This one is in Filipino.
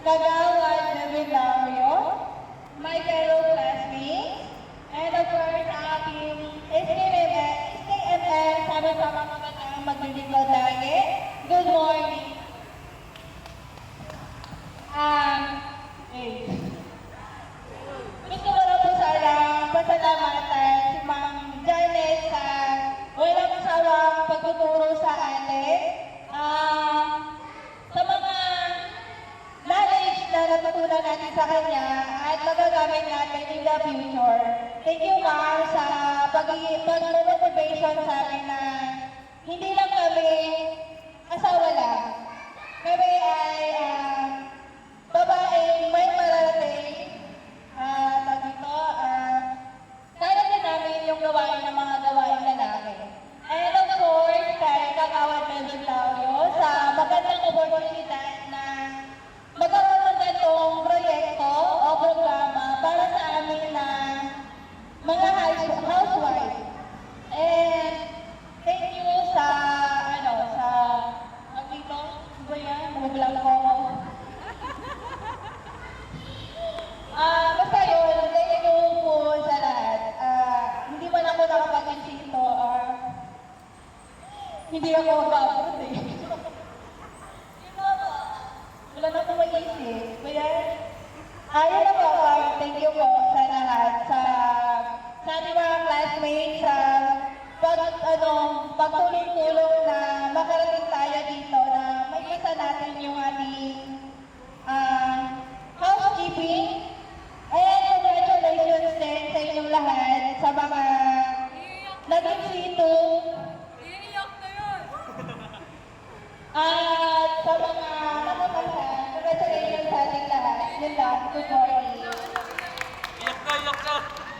Kagawad na Villario, my fellow classmates, and of course, ang aking SKML, sama-sama kabatang maglilingkod lagi. Good morning. Gusto ko lang po sana pasalamatan si Ma'am Janet sa walang masawang pagtuturo sa atin. Sa mga knowledge na natutunan natin sa kanya at magagamit natin in the future. Thank you, Ma'am, sa pag-motivation sa amin na hindi lang kami asawa lang. Kami ay babaeng may mararating. Kaya din namin yung gawain ng mga gawain lalaki. And of course, kay Kagawad Medulario sa magandang oportunidad na magkaroon ng ganitong proyekto o programa para sa amin na mga housewife. And thank you sa, dito, ba yan? Mag-vlog ko. Basta yun, thank you po sa lahat. Hindi man ako nakapag-insito or hindi ako mag-upload eh. Wala na akong mag-isip. Kaya, ayun na po, thank you po sa lahat. Sa ating mga classmates, sa pagtulong-tulong na makarating tayo dito na maigisa natin yung ating housekeeping. And congratulations din sa inyong lahat sa mga naging sito. Iiyak na yun! At sa mga